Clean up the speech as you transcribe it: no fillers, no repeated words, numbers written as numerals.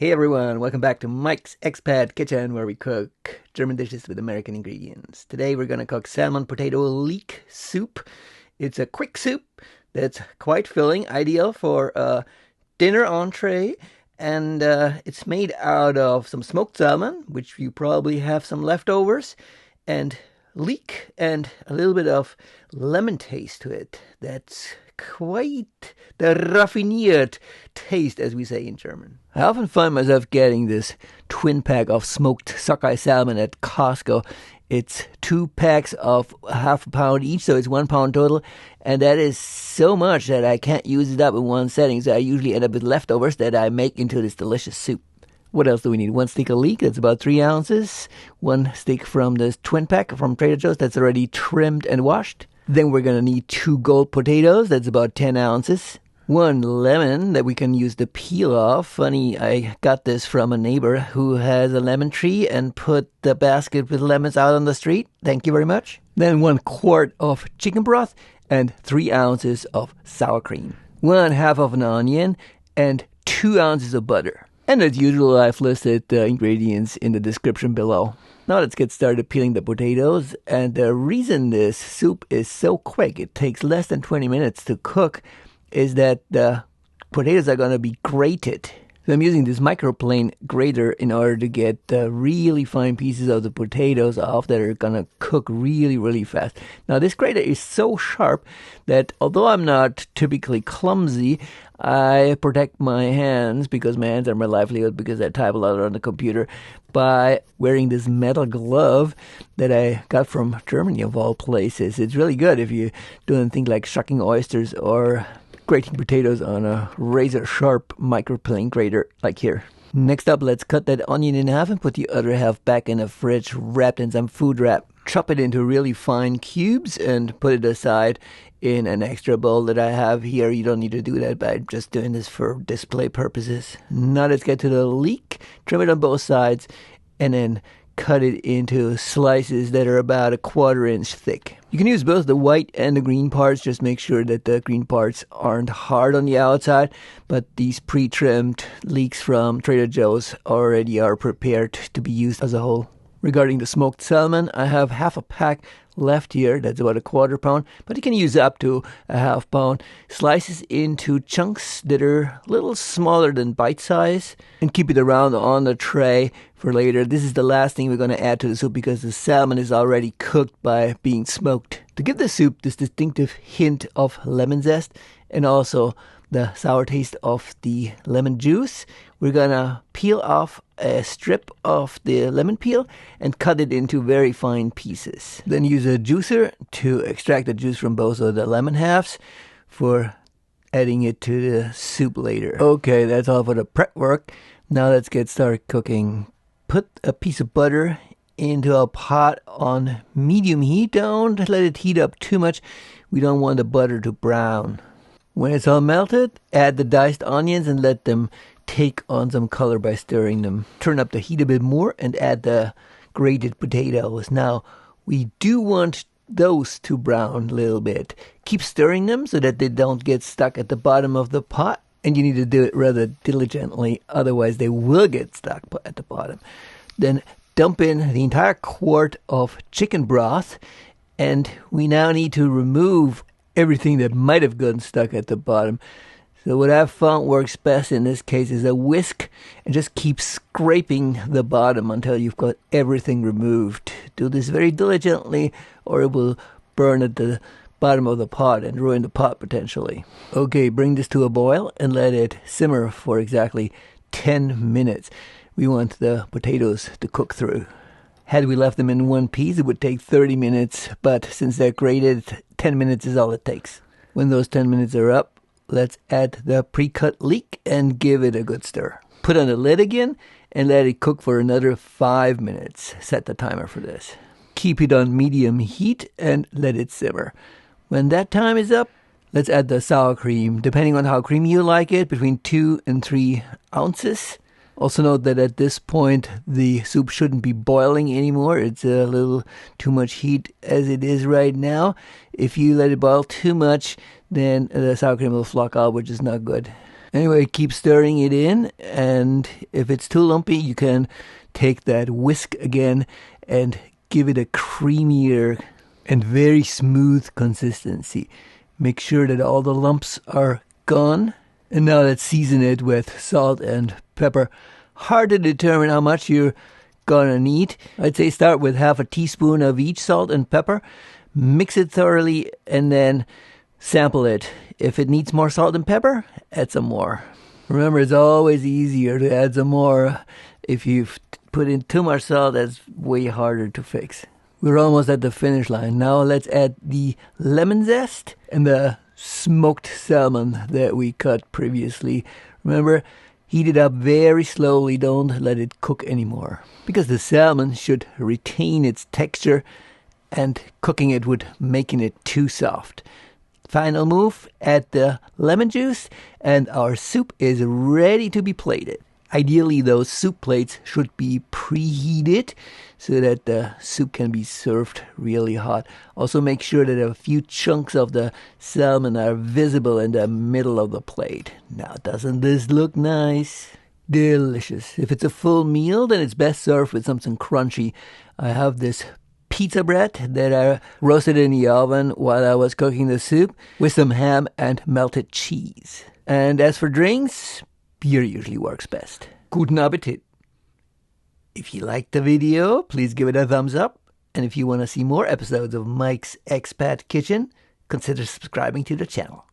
Hey everyone, welcome back to Mike's Expat Kitchen, where we cook German dishes with American ingredients. Today we're gonna cook salmon potato leek soup. It's a quick soup that's quite filling, ideal for a dinner entree, and it's made out of some smoked salmon, which you probably have some leftovers, and leek, and a little bit of lemon taste to it. That's quite the raffiniert taste, as we say in German. I often find myself getting this twin pack of smoked sockeye salmon at Costco. It's 2 packs of half a pound each, so it's 1 pound total, and that is so much that I can't use it up in one setting, so I usually end up with leftovers that I make into this delicious soup. What else do we need? 1 stick of leek, that's about 3 ounces. 1 stick from this twin pack from Trader Joe's, that's already trimmed and washed. Then we're going to need 2 gold potatoes, that's about 10 ounces. 1 lemon that we can use the peel off. Funny, I got this from a neighbor who has a lemon tree and put the basket with lemons out on the street. Thank you very much. Then 1 quart of chicken broth and 3 ounces of sour cream. 1/2 of an onion and 2 ounces of butter. And as usual, I've listed the ingredients in the description below. Now let's get started peeling the potatoes. And the reason this soup is so quick, it takes less than 20 minutes to cook, is that the potatoes are going to be grated. So I'm using this microplane grater in order to get the really fine pieces of the potatoes off that are going to cook really, really fast. Now this grater is so sharp that although I'm not typically clumsy, I protect my hands, because my hands are my livelihood, because I type a lot on the computer, by wearing this metal glove that I got from Germany of all places. It's really good if you're doing things like shucking oysters or grating potatoes on a razor sharp microplane grater like here. Next up, let's cut that onion in half and put the other half back in the fridge wrapped in some food wrap. Chop it into really fine cubes and put it aside in an extra bowl that I have here. You don't need to do that, but I'm just doing this for display purposes. Now let's get to the leek. Trim it on both sides and then cut it into slices that are about 1/4 inch thick. You can use both the white and the green parts. Just make sure that the green parts aren't hard on the outside. But these pre-trimmed leeks from Trader Joe's already are prepared to be used as a whole. Regarding the smoked salmon, I have half a pack left here. That's about 1/4 pound, but you can use up to 1/2 pound. Slices into chunks that are a little smaller than bite size, and keep it around on the tray for later. This is the last thing we're going to add to the soup because the salmon is already cooked by being smoked. To give the soup this distinctive hint of lemon zest and also the sour taste of the lemon juice, we're gonna peel off a strip of the lemon peel and cut it into very fine pieces. Then use a juicer to extract the juice from both of the lemon halves for adding it to the soup later. Okay, that's all for the prep work. Now let's get started cooking. Put a piece of butter into a pot on medium heat. Don't let it heat up too much. We don't want the butter to brown. When it's all melted, add the diced onions and let them take on some color by stirring them. Turn up the heat a bit more and add the grated potatoes. Now, we do want those to brown a little bit. Keep stirring them so that they don't get stuck at the bottom of the pot. And you need to do it rather diligently, otherwise they will get stuck at the bottom. Then dump in the entire quart of chicken broth, and we now need to remove everything that might have gotten stuck at the bottom. So what I've found works best in this case is a whisk, and just keep scraping the bottom until you've got everything removed. Do this very diligently or it will burn at the bottom of the pot and ruin the pot potentially. Okay, bring this to a boil and let it simmer for exactly 10 minutes. We want the potatoes to cook through. Had we left them in one piece, it would take 30 minutes, but since they're grated, 10 minutes is all it takes. When those 10 minutes are up, let's add the pre-cut leek and give it a good stir. Put on the lid again and let it cook for another 5 minutes. Set the timer for this. Keep it on medium heat and let it simmer. When that time is up, let's add the sour cream, depending on how creamy you like it, between 2 and 3 ounces. Also note that at this point, the soup shouldn't be boiling anymore. It's a little too much heat as it is right now. If you let it boil too much, then the sour cream will flock out, which is not good. Anyway, keep stirring it in, and if it's too lumpy, you can take that whisk again and give it a creamier and very smooth consistency. Make sure that all the lumps are gone. And now let's season it with salt and pepper. Hard to determine how much you're gonna need. I'd say start with half a teaspoon of each salt and pepper. Mix it thoroughly and then sample it. If it needs more salt and pepper, add some more. Remember, it's always easier to add some more. If you've put in too much salt, that's way harder to fix. We're almost at the finish line. Now let's add the lemon zest and the smoked salmon that we cut previously. Remember, heat it up very slowly. Don't let it cook anymore, because the salmon should retain its texture, and cooking it would making it too soft. Final move, add the lemon juice, and our soup is ready to be plated. Ideally, those soup plates should be preheated so that the soup can be served really hot. Also, make sure that a few chunks of the salmon are visible in the middle of the plate. Now, doesn't this look nice? Delicious. If it's a full meal, then it's best served with something crunchy. I have this pizza bread that I roasted in the oven while I was cooking the soup with some ham and melted cheese. And as for drinks, beer usually works best. Guten Appetit. If you liked the video, please give it a thumbs up. And if you want to see more episodes of Mike's Expat Kitchen, consider subscribing to the channel.